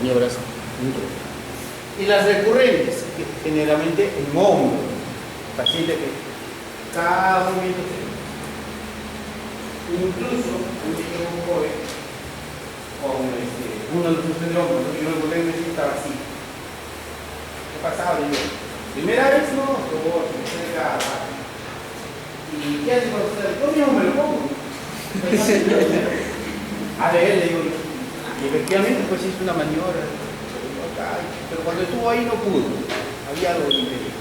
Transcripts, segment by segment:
maniobras y las recurrentes, que generalmente en hombro, paciente que cada movimiento incluso un joven con una luxación de hombro, y luego el estaba así. ¿Qué pasaba? Digo, primera vez no, luego ¿y qué hace cuando usted? Yo mismo me lo pongo. A ver, le digo, y efectivamente pues hizo una maniobra, pero cuando estuvo ahí no pudo, había algo de interior.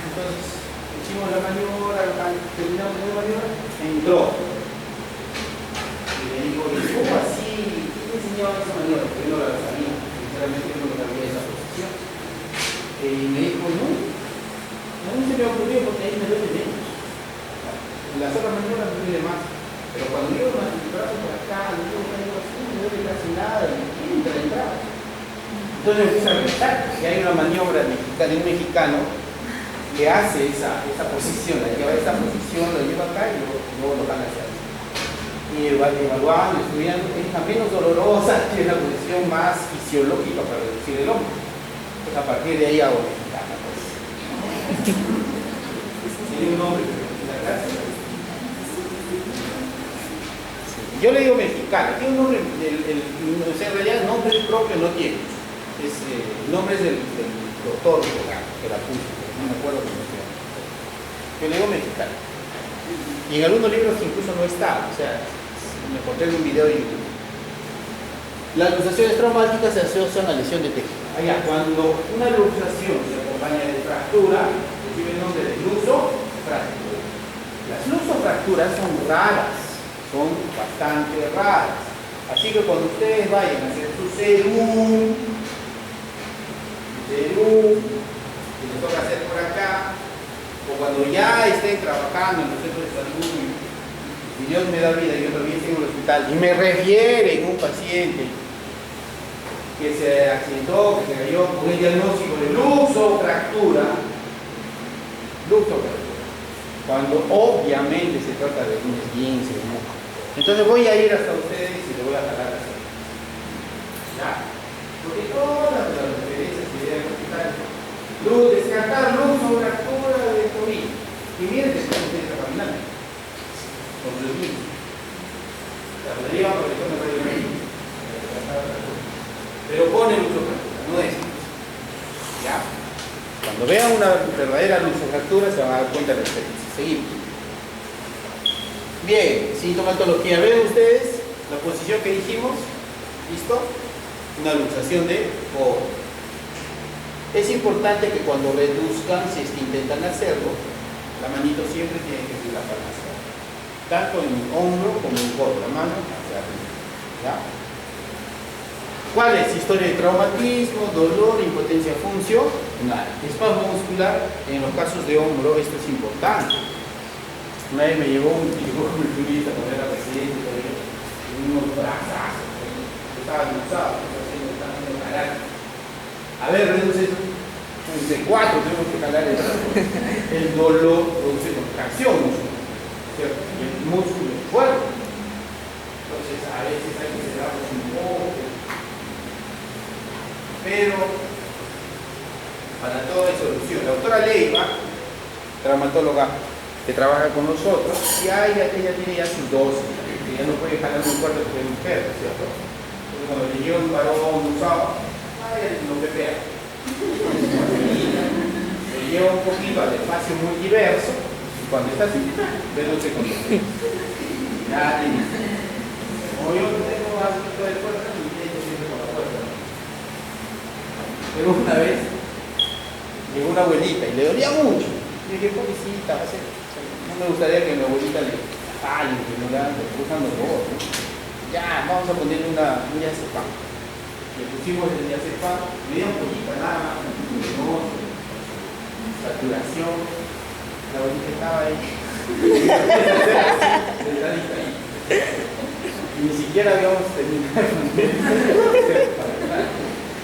Entonces, hicimos la maniobra, terminamos la maniobra, entró. Y le digo, ¿cómo así? ¿Quién me enseñaba esa maniobra? Porque yo no la sabía, sinceramente yo no sabía esa posición. Y me dijo, no, a mí se me ocurrió porque ahí me duele menos. En las otras maniobras me duele más. Pero cuando yo me brazo por acá, yo así, no duele casi nada y entra la entrada. Entonces me puse a pensar que hay una maniobra de un mexicano que hace esa posición, la lleva esa posición, lo lleva acá y luego lo van hacia allá. Y evaluando, estudiando, es la menos dolorosa, que es la posición más fisiológica para reducir el hombro. Pues a partir de ahí hago mexicana. Pues. Tiene un nombre en la clase. Yo le digo mexicana, tiene un nombre, o sea, en realidad el nombre propio no tiene. El nombre es del doctor que la puso, no me acuerdo cómo se llama. Yo le digo mexicana. Y en algunos libros incluso no está, o sea, me encontré en un video de YouTube. Las luxaciones traumáticas se asocian a lesión de tejido. Allá, cuando una luxación se acompaña de fractura, recibe el nombre de luxofractura. Las luxofracturas son raras. Son bastante raras. Así que cuando ustedes vayan a hacer su serum, que les toca hacer por acá, o cuando ya estén trabajando en los centros de salud, y Dios me da vida, yo todavía estoy en el hospital, y me refieren un paciente que se accidentó, que se cayó con el diagnóstico de luxofractura, cuando obviamente se trata de un esguince, ¿no? Entonces voy a ir hasta ustedes y le voy a jalar así. ¿Ya? Porque todas las referencias que deben hospital, descartar luxofractura de tobillo. Y miren que ustedes están caminando. Con los niños. La podría por el tono de radio. Pero pone luxofractura, no es. ¿Ya? Cuando vean una verdadera luxofractura se van a dar cuenta de la experiencia. Seguimos. Bien, sintomatología. ¿Ven ustedes la posición que dijimos? ¿Listo? Una luxación de codo. Es importante que cuando reduzcan, si es que intentan hacerlo, la manito siempre tiene que ir la palma hacia arriba. Tanto en el hombro como en el codo, la mano hacia arriba. ¿Ya? ¿Cuál es? Historia de traumatismo, dolor, impotencia funcional. Espasmo muscular, en los casos de hombro, esto es importante. Una vez me llevó un turista cuando era presidente, unos brazos, estaba cansado, estaba haciendo jalar. A ver, reduce eso. De 4 tenemos que jalar el dolor, produce contracción muscular, ¿cierto? Y el músculo es fuerte. Entonces, a veces hay que cerrarlos un poco. Pero, para todo hay solución. La doctora Leiva, traumatóloga que trabaja con nosotros, ya ella tiene ya su dosis, que ya no puede jalar muy fuerte porque es mujer, ¿cierto? Entonces cuando le lleva un varón usado, no pepea. Le lleva un poquito al espacio muy diverso, y cuando está así, reduce con los pies. Ya tiene. Como yo tengo más poquito de fuerza, mi intento siempre con la fuerza. Pero una vez llegó una abuelita y le dolía mucho. Y dije, pobrecita, va a ser. No me gustaría que mi abuelita le jale, que no le hagan usando dolor, ¿no? Ya, vamos a ponerle un diazepam. Le pusimos el diazepam, le dio un poquito, nada más, saturación. La abuelita estaba ahí. Y ni siquiera habíamos terminado.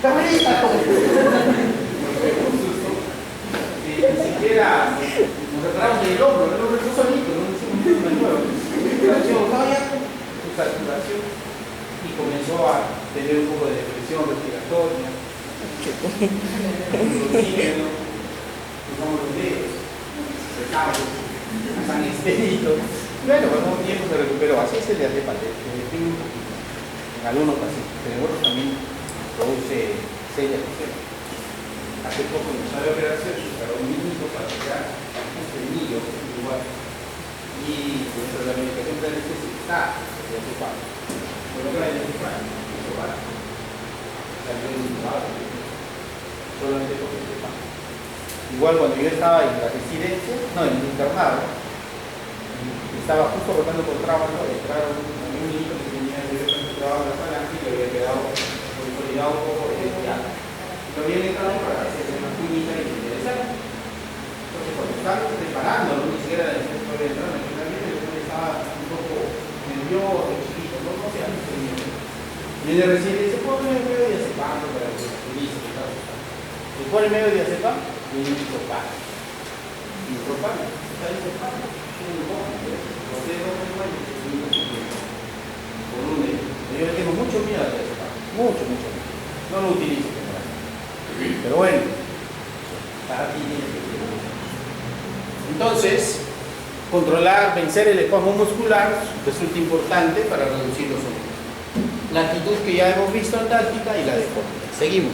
¡Abuelita! Nos pegó un susto. Ni siquiera nos reparamos del hombro, el hombro fue solito, no hicimos nada nuevo. Su saturación y comenzó a tener un poco de depresión, respiratoria, los oxígeno, usamos los dedos, secamos, San Expedito. Bueno, pasamos tiempo, se recuperó. Así se le hace falta. En algunos pacientes, pero en otros también produce serias lesiones. Hace poco nos salió a operarse un minuto para sacar un frenillo igual. Y dentro de la medicación de la está el diazepam. Coloca el diazepam, eso para. Salió intubado. Solamente por el diazepam. Igual cuando yo estaba en la residencia, no, en el internado, estaba justo rotando por trauma, ¿no? Entraron a un niño que tenía directamente trabajo en la falange y le había quedado consolidado un poco de teatro. Lo habían entrado para hacerse una clínica y interesante. Entonces, cuando estábamos preparando, no ni siquiera la licencia de entrar, realmente yo estaba un poco nervioso, chiquito, no sé, a mí se me y en el residencia, pone medio de diazepam para que se dice que estaba asustado. Se pone medio de diazepam y un hisopar. Y hisopar, está hisopar. Los dedos por un dedo. Yo tengo mucho miedo a eso, mucho miedo. No lo utilizo. Pero bueno, para ti tiene que ser. Entonces, controlar, vencer el espasmo muscular resulta importante para reducir los sonidos. La actitud que ya hemos visto en táctica y la de fórmula. Seguimos.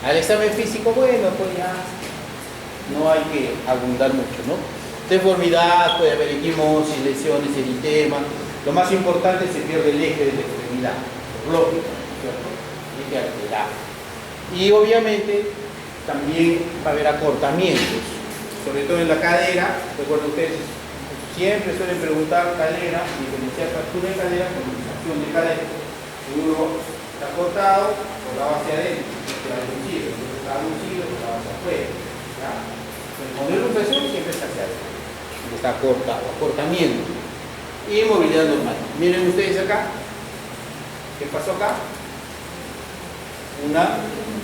Al examen físico, bueno, pues ya no hay que abundar mucho, ¿no? Deformidad, puede haber equimosis, lesiones, eritema. Lo más importante es que se pierde el eje de la extremidad, lógico, ¿cierto? Eje alterado. Y obviamente también va a haber acortamientos, sobre todo en la cadera. Recuerden ustedes, siempre suelen preguntar cadera, diferenciar fractura de cadera con luxación de cadera. Si uno está cortado, por la base adentro, se va a lucido, si está lucido, por la base afuera. ¿Ya? Cuando hay luxación siempre está hacia adentro. Está cortado, acortamiento y movilidad normal. Miren ustedes acá, ¿qué pasó acá? Una luxación.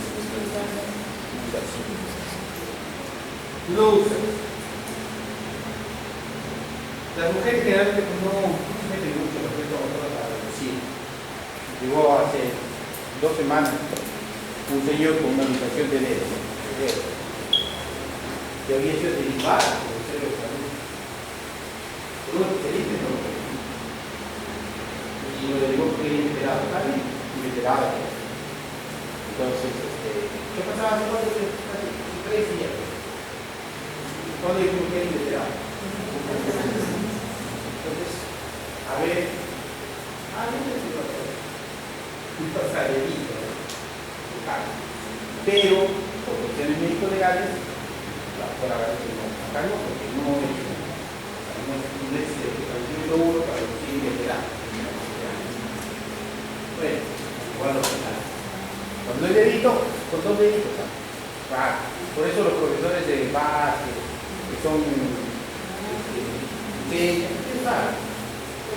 Las mujeres generalmente no meten mucho respecto a nosotros para reducir. Llegó hace 2 semanas un señor con una luxación de dedo que había sido derivada por el cerebro de salud. Uno especialista no lo cree. Y lo derivó porque era inveterado, ¿vale? Inveterado. Entonces, ¿qué pasaba hace 3 días? ¿Cuándo dijimos que era inveterado? Entonces, a ver, un pasadito, pero por cuestiones médico-legales, por haber tenido acá no, porque no es un establecimiento uno para reducir inveterado. Bueno, igual lo penal. Cuando hay dedito, con 2 deditos, claro. Por eso los profesores de base, que son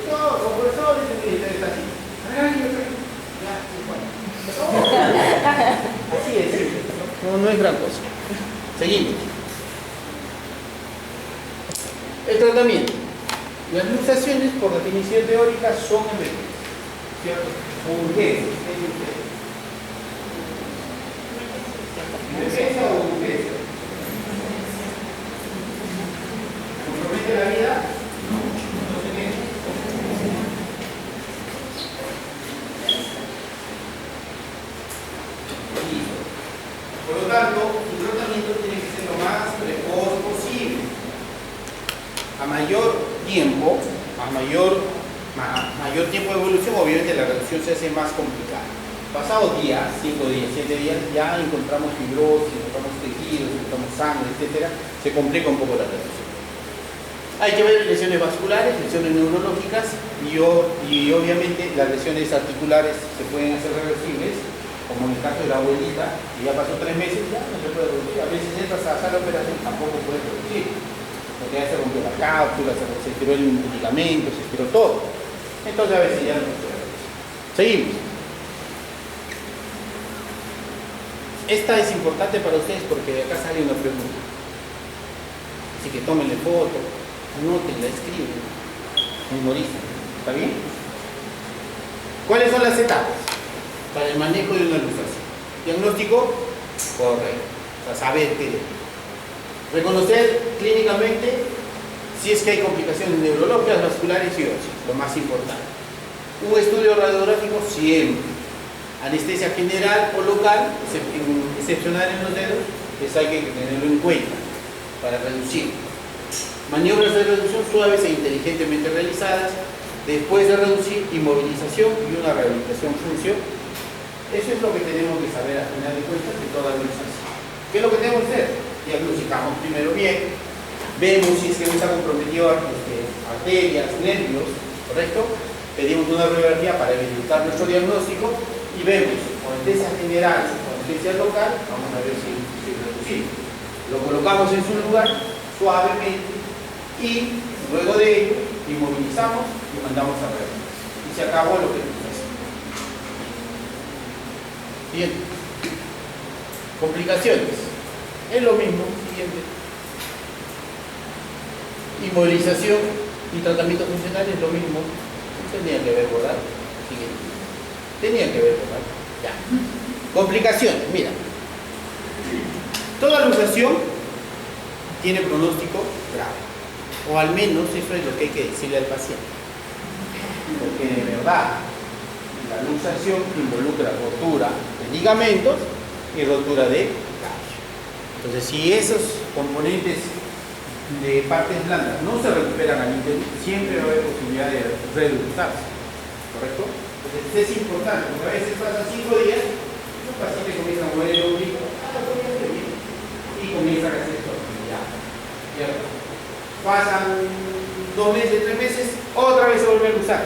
todos los profesores están así. Así es, no es gran cosa. Seguimos. El tratamiento. Las luxaciones, por definición teórica, son emergentes, ¿cierto? Urgencias. ¿Emergencia o urgencia? ¿Compromete la vida? Por lo tanto, su tratamiento tiene que ser lo más precoz posible. A mayor tiempo de evolución, obviamente la reducción se hace más complicada. Pasados días, 5 días, 7 días, ya encontramos fibrosis, encontramos tejidos, encontramos sangre, etc. Se complica un poco la reducción. Hay que ver lesiones vasculares, lesiones neurológicas y obviamente las lesiones articulares se pueden hacer reversibles, como en el caso de la abuelita, que ya pasó 3 meses, ya no se puede reducir. A veces entras a la sala de operación y tampoco puedes reducir, porque ya se rompió la cápsula, se estiró el ligamento, se estiró todo. Entonces a veces ya no se puede reducir. Seguimos. Esta es importante para ustedes porque de acá sale una pregunta. Así que tómenle foto, anótenla, escriben, memoricen. ¿Está bien? ¿Cuáles son las etapas? para el manejo de una luxación. Diagnóstico correcto, o sea, saber qué. Reconocer clínicamente si es que hay complicaciones neurológicas, vasculares y óseas, lo más importante. Un estudio radiográfico siempre. Anestesia general o local, excepcional en los dedos, eso hay que tenerlo en cuenta para reducir. Maniobras de reducción suaves e inteligentemente realizadas. Después de reducir, inmovilización y una rehabilitación función. Eso es lo que tenemos que saber al final de cuentas de toda luxación. ¿Qué es lo que tenemos que hacer? Diagnosticamos primero bien, vemos si es que no está comprometido arterias, nervios, ¿correcto? Pedimos una radiografía para verificar nuestro diagnóstico y vemos con anestesia general o anestesia local, vamos a ver si reducimos. Lo colocamos en su lugar suavemente y luego de ello inmovilizamos y mandamos a ver. Y se acabó lo que nos hace. Bien. Complicaciones. Es lo mismo. Siguiente. Inmovilización y tratamiento funcional es lo mismo. Tenía que ver, ¿verdad? Siguiente. Tenía que ver, ¿verdad? Ya. Complicaciones. Mira. Toda luxación tiene pronóstico grave. O al menos eso es lo que hay que decirle al paciente. Porque de verdad, la luxación involucra rotura de ligamentos y rotura de callo. Entonces, si esos componentes de partes blandas no se recuperan al interior, siempre va a haber posibilidad de reducirse. ¿Correcto? Entonces, es importante, porque a veces pasan 5 días, los pacientes comienzan a mover el ombligo, y comienzan a hacer esto. Ya. Pasan 2 meses, 3 meses, otra vez se vuelve a usar.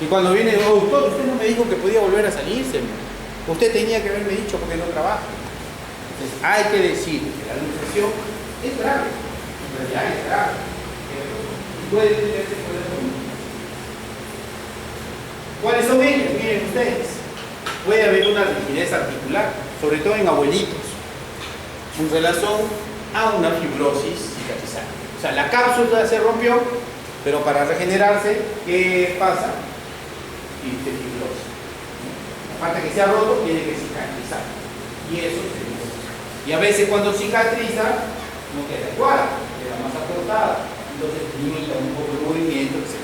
Y cuando viene, doctor, usted no me dijo que podía volver a salirse. Usted tenía que haberme dicho porque no trabaja. Entonces hay que decir que la luxación es grave. En realidad es grave. Y puede tenerse problemas. ¿Cuáles son ellas? Miren ustedes. Puede haber una rigidez articular, sobre todo en abuelitos, en relación a una fibrosis cicatrizante. O sea, la cápsula se rompió, pero para regenerarse, ¿qué pasa? Y se fibrosa. La parte que se ha roto tiene que cicatrizar. Y eso se dice. Y a veces cuando cicatriza, no queda igual, queda más acortada. Entonces limita un poco el movimiento, etc.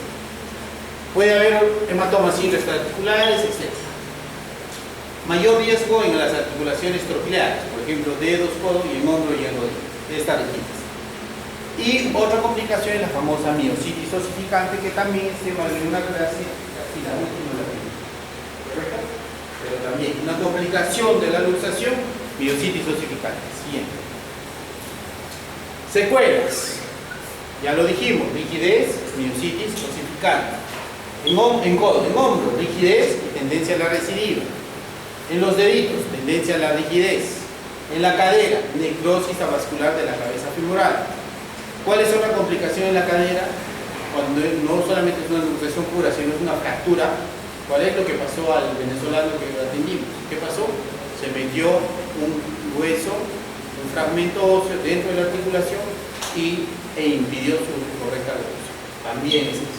Puede haber hematomas intraarticulares, etc. Mayor riesgo en las articulaciones tropilares, por ejemplo, dedos, codo y el hombro y el rodillo. Esta rigidez. Y otra complicación es la famosa miositis osificante, que también se vale una clase casi la última de la vida. ¿Correcto? Pero también una complicación de la luxación, miositis osificante. Siguiente. Secuelas. Ya lo dijimos, rigidez, miositis osificante. En codo, en hombro, rigidez y tendencia a la recidiva. En los deditos, tendencia a la rigidez. En la cadera, necrosis avascular de la cabeza femoral. ¿Cuál es otra complicación en la cadera? Cuando no solamente es una luxación pura, sino es una fractura. ¿Cuál es lo que pasó al venezolano que atendimos? ¿Qué pasó? Se metió un hueso, un fragmento óseo dentro de la articulación e impidió su correcta evolución. También es así.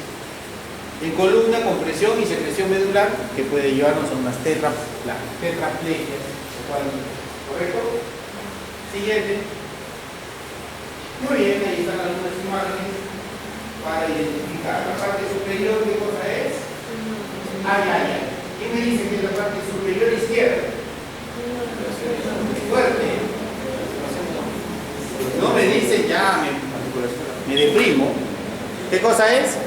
En columna, compresión y secreción medular, que puede llevarnos a unas tetraplegias. ¿Correcto? Siguiente. Muy bien, ahí están algunas imágenes para identificar la parte superior. ¿Qué cosa es? ¿Quién me dice que es la parte superior izquierda? Fuerte. No me dice, ya me deprimo. ¿Qué cosa es?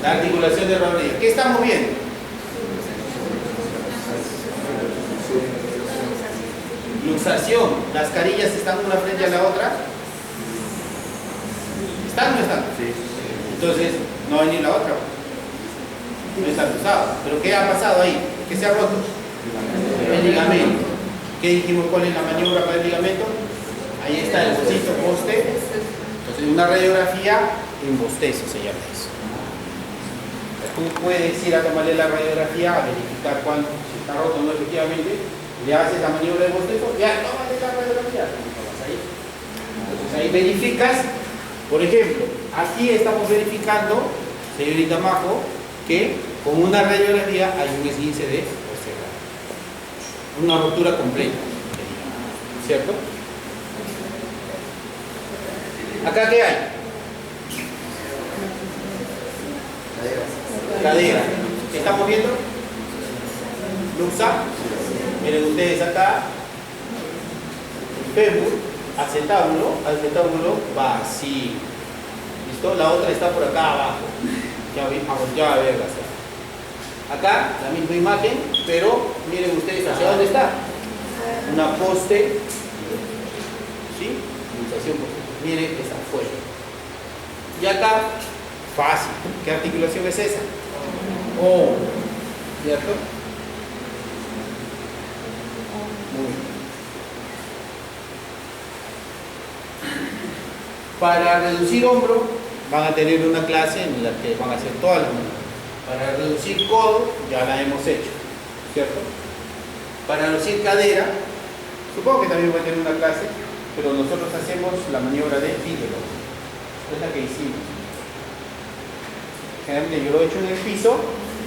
La articulación de rodilla. ¿Qué estamos viendo? Luxación. ¿Las carillas están una frente a la otra? ¿Están o no están? Sí. Entonces, no hay ni la otra. No está luxado. ¿Pero qué ha pasado ahí? ¿Qué se ha roto? El ligamento. ¿Qué dijimos? ¿Cuál es la maniobra para el ligamento? Ahí está el huesito poste. Entonces, una radiografía en bostezo se llama eso. Tú puedes ir a tomarle la radiografía, a verificar cuándo, si está roto o no efectivamente, le haces la maniobra de bostezo, ya, tómale la radiografía. Entonces ahí verificas, por ejemplo, aquí estamos verificando, señorita Majo, que Con una radiografía hay un esguince de vertebral, una rotura completa, ¿cierto? ¿Acá qué hay? Cadera. ¿Qué estamos viendo? Luxa. Miren ustedes acá. Fémur, acetábulo vacío. ¿Listo? La otra está por acá abajo. Ya a verla. Acá la misma imagen, pero miren ustedes hacia dónde está. Una poste. ¿Sí? Luxación posterior. Miren, está afuera. Y acá, fácil. ¿Qué articulación es esa? Oh, ¿cierto? Muy bien. Para reducir hombro, van a tener una clase en la que van a hacer todas las manos. Para reducir codo, ya la hemos hecho, ¿cierto? Para reducir cadera, supongo que también va a tener una clase, pero nosotros hacemos la maniobra de fígelo. Es la que hicimos. Generalmente yo lo he hecho en el piso,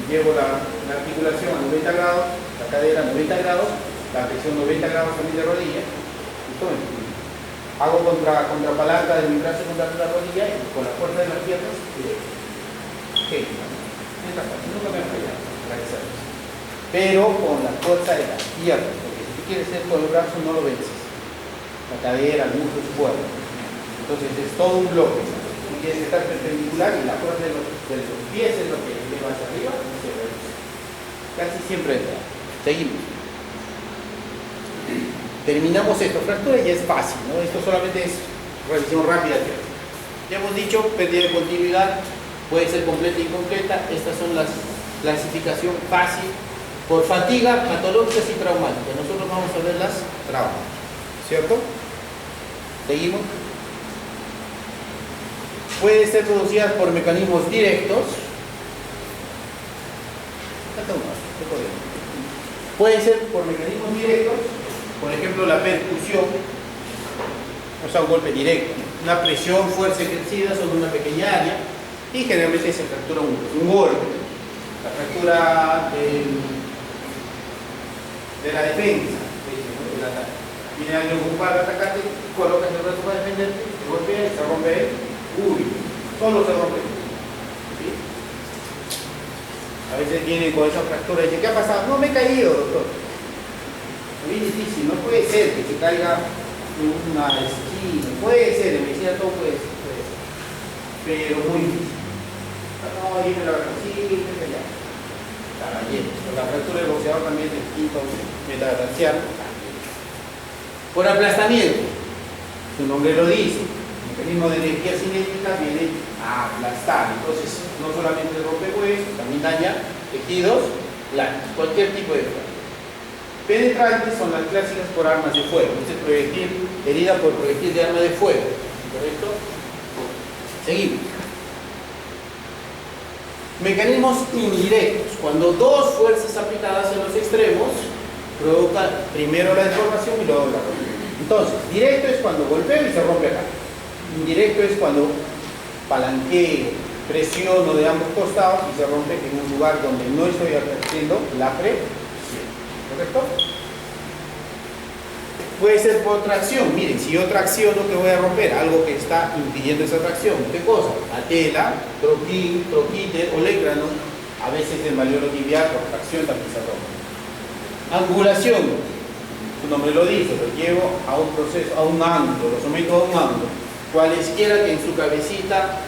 llevo la articulación a 90 grados, la cadera a 90 grados, la presión 90 grados también de rodilla. ¿Listo? Hago contra palanca de mi brazo contra la rodilla y con la fuerza de las piernas directo. Esta parte nunca me va a fallar, gracias a Dios. Pero con la fuerza de las piernas, porque si tú quieres hacer con el brazo no lo vences. La cadera, el muslo es fuerte. Entonces es todo un bloque. Tú tienes que estar perpendicular y la fuerza de los pies es lo que lleva hacia arriba y se reduce. Casi siempre entra. Seguimos. Terminamos esto. Fractura ya es fácil, ¿no? Esto solamente es revisión rápida. Ya hemos dicho, pérdida de continuidad puede ser completa e incompleta. Estas son las clasificación fácil por fatiga, patológicas y traumáticas. Nosotros vamos a ver las traumas. ¿Cierto? Seguimos. Puede ser producida por mecanismos directos. Puede ser por mecanismos directos, por ejemplo la percusión, o sea un golpe directo, una presión, fuerza ejercida sobre una pequeña área y generalmente se fractura un golpe. La fractura de la defensa. Viene alguien a ocupar, atacarte, colocas el brazo para defenderte, se golpea y se rompe. Uy, solo se rompe. ¿Sí? A veces vienen con esa fractura y dicen, ¿qué ha pasado? No, me he caído, doctor. Es bien difícil, no puede ser que se caiga una esquina. Puede ser, en medicina todo puede ser. Pero muy difícil. No, viene la fractura, sí, ya. Caballero. La fractura del boxeador también es el quinto metatarsiano. Por aplastamiento, su nombre lo dice, el mecanismo de energía cinética viene a aplastar, entonces no solamente rompe huesos, también daña tejidos blandos, cualquier tipo de fuego. Penetrantes son las clásicas por armas de fuego, este proyectil, herida por proyectil de arma de fuego, ¿correcto? Seguimos. Mecanismos indirectos, cuando dos fuerzas aplicadas en los extremos provoca primero la deformación y luego la rotura. Entonces, directo es cuando golpeo y se rompe acá. Indirecto es cuando palanqueo, presiono de ambos costados y se rompe en un lugar donde no estoy ejerciendo la presión. ¿Correcto? Puede ser por tracción. Miren, si yo tracciono, ¿qué voy a romper? Algo que está impidiendo esa tracción. ¿Qué cosa? La tela, troquíter o lecrano. A veces el malleolo tibial por tracción también se rompe. Angulación, su nombre lo dice, lo llevo a un proceso, a un ángulo, lo someto a un ángulo, cualesquiera que en su cabecita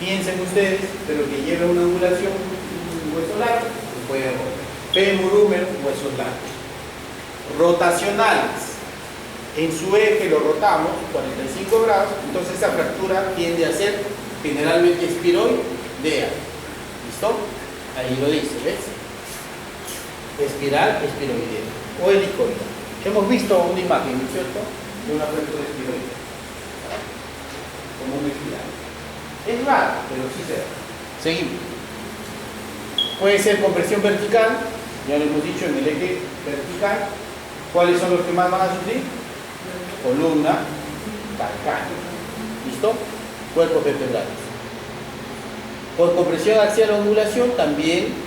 piensen ustedes, pero que lleve una angulación, un hueso largo, se puede romper. Fémur, húmero, huesos largos. Rotacionales, en su eje lo rotamos 45 grados, entonces esa fractura tiende a ser generalmente espiroidea. ¿Listo? Ahí lo dice, ¿ves? Espiral, espiroidea o helicoidal. Hemos visto una imagen, ¿no es cierto?, de una fractura espiroidea, como una espiral. Es raro, pero sí se da. Seguimos. Puede ser compresión vertical, ya lo hemos dicho, en el eje vertical. ¿Cuáles son los que más van a sufrir? Columna, calcáneo. ¿Listo? Cuerpos vertebrales. Por compresión axial o ondulación también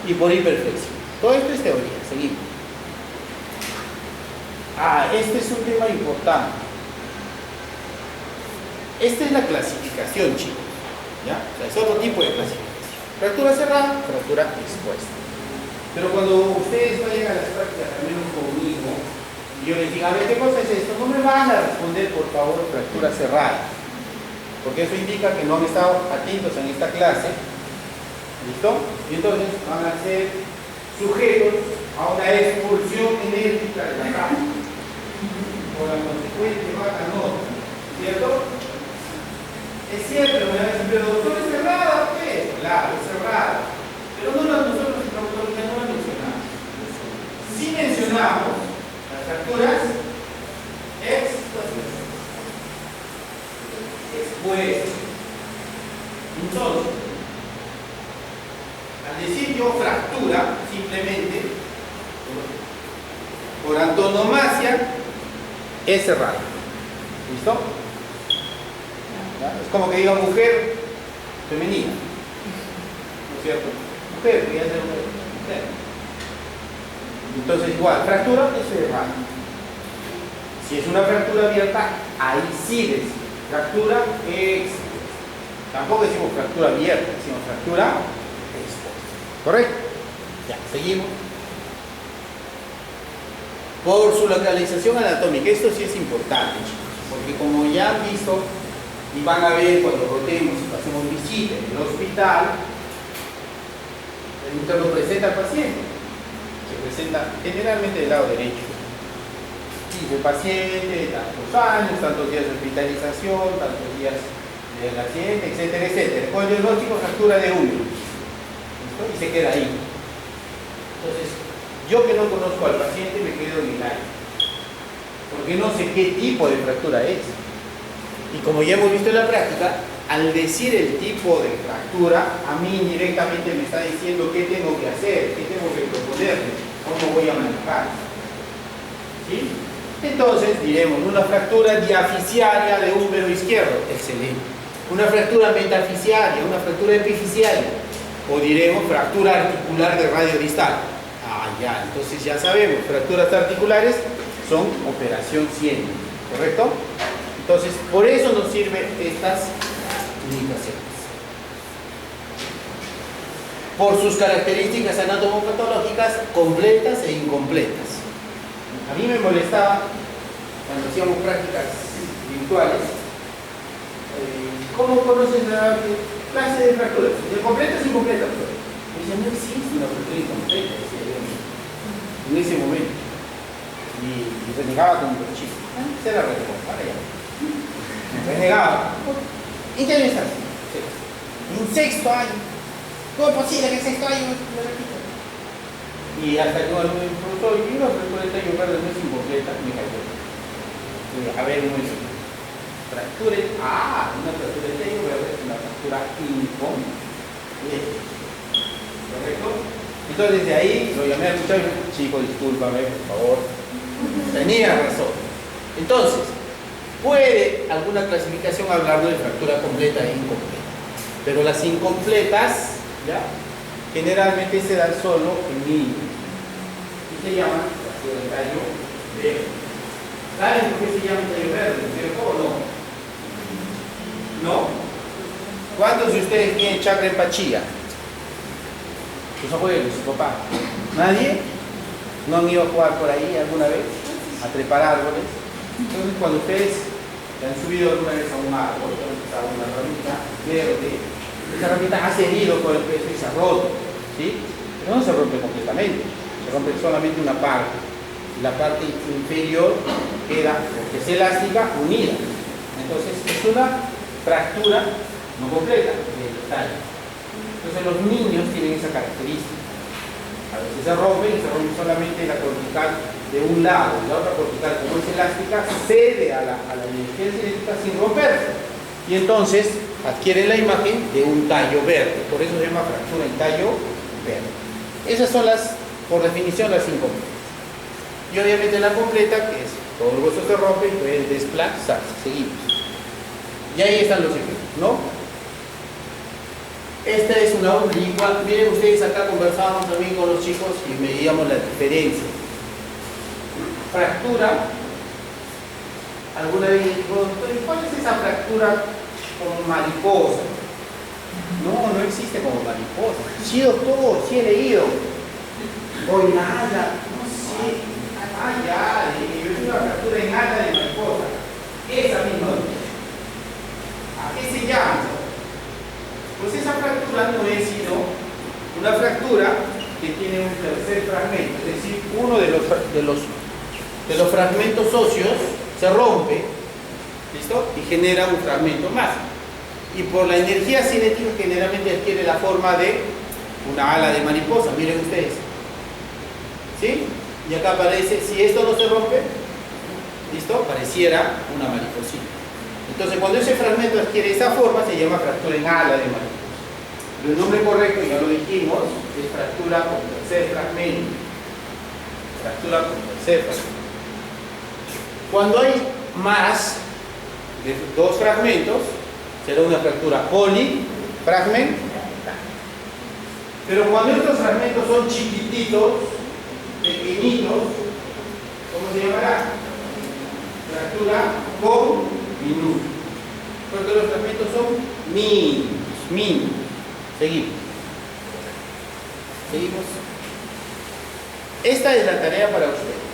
y por hiperflexión. Todo esto es teoría, seguimos. Este es un tema importante. Esta es la clasificación, chicos, ¿ya? O sea, es otro tipo de clasificación. Fractura cerrada, fractura expuesta. Pero cuando ustedes vayan a las prácticas, al menos conmigo, y yo les diga, a ver, ¿qué cosa es esto? No me van a responder, por favor, fractura cerrada. Porque eso indica que no han estado atentos en esta clase. ¿Listo? Y entonces van a ser sujetos a una expulsión enérgica de la caja. Por la consecuente baja nota. ¿Cierto? Es cierto, me van a decir, pero doctor, ¿es cerrada o qué? Claro, es cerrada. Pero nosotros en traumatología no la mencionamos. Sí mencionamos las fracturas expuestas. Entonces, al decir yo fractura, simplemente, por antonomasia, es cerrada. ¿Listo? ¿Ya? Es como que diga mujer femenina. ¿No es cierto? Mujer, podría ser mujer. Entonces, igual, fractura es cerrada. Si es una fractura abierta, ahí sí decimos fractura expuesta. Tampoco decimos fractura abierta, decimos fractura expuesta. ¿Correcto? Ya, seguimos. Por su localización anatómica, esto sí es importante, chicos, porque como ya han visto y van a ver cuando rotemos y pasemos visita en el hospital, el interno presenta al paciente. Se presenta generalmente del lado derecho. Dice el paciente, tantos años, tantos días de hospitalización, tantos días del accidente, etcétera, etcétera. Con el diagnóstico fractura de úmero. ¿Listo? Y se queda ahí. Entonces, yo que no conozco al paciente me quedo en el aire. Porque no sé qué tipo de fractura es. Y como ya hemos visto en la práctica, al decir el tipo de fractura, a mí indirectamente me está diciendo qué tengo que hacer, qué tengo que proponerle, cómo voy a manejar. ¿Sí? Entonces diremos una fractura diafisiaria de húmero izquierdo, excelente. Una fractura metafisiaria, una fractura epifisiaria, o diremos fractura articular de radio distal. Ya, entonces ya sabemos, fracturas articulares son operación 100, ¿correcto? Entonces, por eso nos sirven estas indicaciones. Por sus características anatomopatológicas completas e incompletas. A mí me molestaba cuando hacíamos prácticas virtuales. ¿Cómo conoces la clase de fracturas? ¿De completas e incompletas? Me decían, no existe una fractura incompleta, decía yo en ese momento. Y renegaba con un chico. Se la renegó, para allá. Renegaba. ¿En qué año estás? En sexto año. ¿Cómo es posible que en sexto año me repito? Y hasta que uno me preguntó, ¿y una fractura de tallo verde no es incompleta? Me cayó. A ver, un momento. Fractura, una fractura de tallo verde es una fractura incompleta. ¿Correcto? Entonces desde ahí lo llamé al muchacho, chico, discúlpame, por favor. Tenía razón. Entonces, puede alguna clasificación hablar de fractura completa e incompleta. Pero las incompletas, ¿ya? Generalmente se dan solo en niños. Y se llaman fractura de tallo verde. ¿Saben por qué se llama tallo verde? ¿Cierto o no? ¿No? ¿Cuántos de ustedes tienen chakra en pachilla? Sus abuelos, su papá. ¿Nadie? ¿No han ido a jugar por ahí alguna vez? A trepar árboles. Entonces cuando ustedes se han subido alguna vez a un árbol, a una ramita verde, esa ramita ha cedido con el peso y se ha roto. ¿Sí? Pero no se rompe completamente, se rompe solamente una parte. Y la parte inferior queda, porque es elástica, unida. Entonces es una fractura no completa del tallo. Entonces los niños tienen esa característica. A veces se rompe solamente la cortical de un lado, y la otra cortical, como es elástica, cede a la energía cinética sin romperse. Y entonces adquiere la imagen de un tallo verde. Por eso se llama fractura en tallo verde. Esas son las, por definición, las incompletas. Y obviamente la completa, que es todo el hueso se rompe y puede desplazarse. Seguimos. Y ahí están los ejemplos, ¿no? Esta es una oblicua. Miren ustedes, acá conversábamos también con los chicos y medíamos la diferencia. Fractura. Alguna vez dijo, ¿cuál es esa fractura como mariposa? No, no existe como mariposa. Sí, doctor, sí he leído. O en ala, no sé. Ah, ya, es una fractura en ala de mariposa. Esa misma. ¿A qué se llama? Pues esa fractura no es sino una fractura que tiene un tercer fragmento, es decir, uno de los fragmentos óseos se rompe, ¿listo? Y genera un fragmento más. Y por la energía cinética generalmente adquiere la forma de una ala de mariposa, miren ustedes. ¿Sí? Y acá aparece, si esto no se rompe, ¿listo? Pareciera una mariposita. Entonces cuando ese fragmento adquiere esa forma se llama fractura en ala de mariposa. Pero el nombre correcto, ya lo dijimos, es fractura con tercer fragmento. Fractura con tercer fragmento. Cuando hay más de dos fragmentos, será una fractura polifragmental. Pero cuando estos fragmentos son chiquititos, pequeñitos, ¿cómo se llamará? Fractura conminúscula. Porque los fragmentos son mínimos. Seguimos. Esta es la tarea para ustedes.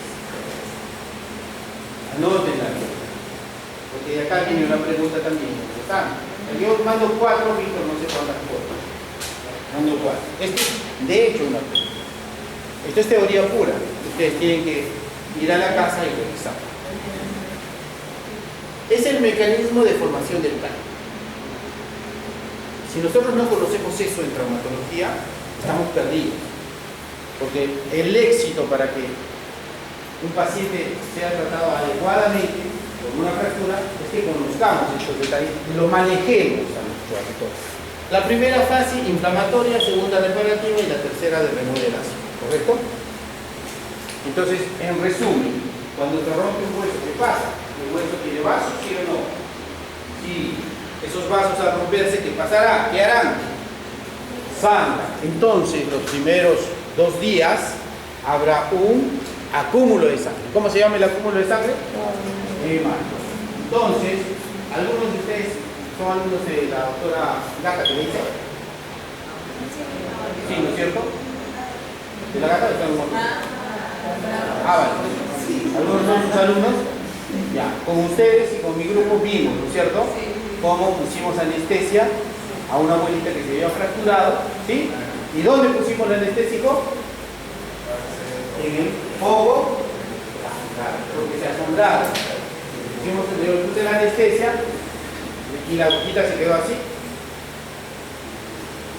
Anótenla, porque de acá viene una pregunta también importante. Yo mando 4, Víctor, no sé cuántas cosas. Mando 4. Esto es, de hecho, una pregunta. Esto es teoría pura. Ustedes tienen que ir a la casa y revisar. Es el mecanismo de formación del tallo. Si nosotros no conocemos eso en traumatología, estamos perdidos. Porque el éxito para que un paciente sea tratado adecuadamente con una fractura es que conozcamos estos detalles y lo manejemos a nuestro alrededor. La primera fase inflamatoria, segunda reparativa y la tercera de remodelación, ¿correcto? Entonces, en resumen, cuando se rompe un hueso, ¿qué pasa? ¿El hueso tiene vasos, sí o no? Sí. Esos vasos al romperse, ¿qué pasará? ¿Qué harán? Sangra. Entonces, los primeros 2 días habrá un acúmulo de sangre. ¿Cómo se llama el acúmulo de sangre? Hemátomas. Entonces, algunos de ustedes son alumnos de la doctora Gata, ¿que le dice? Sí, ¿no es cierto? ¿De la Gata o están muertos? Vale. ¿Algunos son sus alumnos? Ya, con ustedes y con mi grupo vimos, ¿no es cierto? Cómo pusimos anestesia a una abuelita que se había fracturado, ¿sí? ¿Y dónde pusimos el anestésico? En el foco, porque se asombraron. Le puse la anestesia y la boquita se quedó así,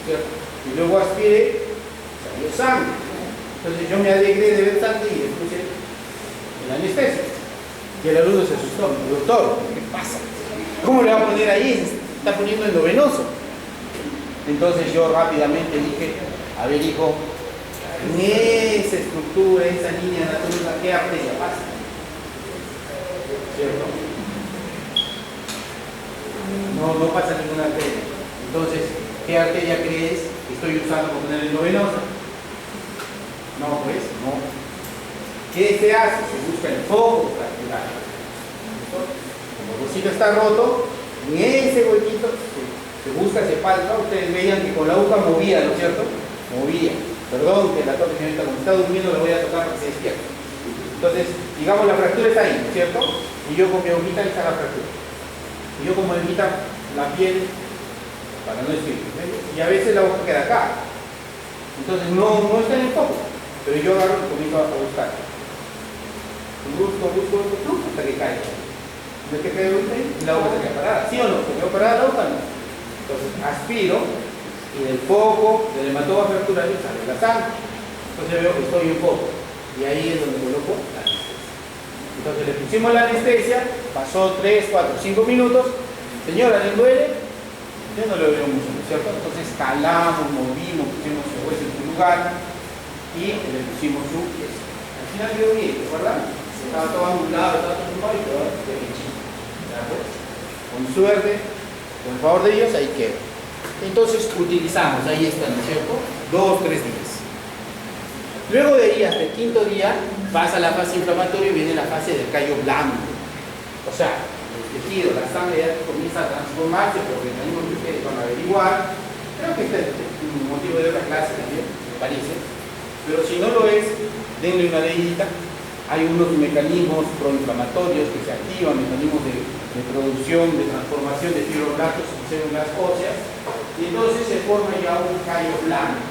¿cierto? Y luego aspiré, salió sangre. Entonces yo me alegré de ver sangre y le puse el anestesia. Y el alumno se asustó, me dijo, doctor, ¿qué pasa? ¿Cómo le va a poner ahí? Se está poniendo endovenoso. Entonces yo rápidamente dije, a ver hijo, en esa estructura, esa línea anatómica, ¿qué arteria pasa? ¿Cierto? No pasa ninguna arteria. Entonces, ¿qué arteria crees que estoy usando para poner endovenosa? No, pues, no. ¿Qué se hace? Se busca el foco fractural. Como el bolsillo está roto, en ese huequito se busca, se palpa. Ustedes veían que con la aguja movía, ¿no es cierto? Movía. Perdón que la toque, señorita, como está durmiendo, la voy a tocar para que se despierte. Entonces, digamos, la fractura está ahí, ¿no es cierto? Y yo con mi agujita le saco la fractura. Y yo como agujita la piel, para no decir, y a veces la aguja queda acá. Entonces no está en el foco, pero yo agarro y comienzo a buscar. Busco, hasta que cae. No es que quede y la aguja se queda parada. ¿Sí o no? ¿Se quedó parada la aguja? No. Entonces aspiro y del foco, del hematoma fractural, sale la sangre. Entonces veo que estoy en foco. Y ahí es donde coloco la anestesia. Entonces le pusimos la anestesia, pasó 3, 4, 5 minutos. Señora, ¿le duele? Yo no lo veo mucho, ¿no es cierto? Entonces calamos, movimos, pusimos su hueso en su lugar y le pusimos su yeso. Al final quedó bien, ¿verdad? Estaba todo angulado, estaba todo sumado y quedó derechito. Con suerte, con el favor de Dios, ahí quedó. Entonces utilizamos, ahí está, ¿no es cierto? 2, 3 días. Luego de ahí, hasta el quinto día, pasa la fase inflamatoria y viene la fase del callo blando. O sea, el tejido, la sangre ya comienza a transformarse, pero los organismos que ustedes van a averiguar. Creo que este es un motivo de otra clase también, me parece. Pero si no lo es, denle una leidita. Hay unos mecanismos proinflamatorios que se activan, mecanismos de producción, de transformación de fibroblastos en células óseas, y entonces se forma ya un callo blando.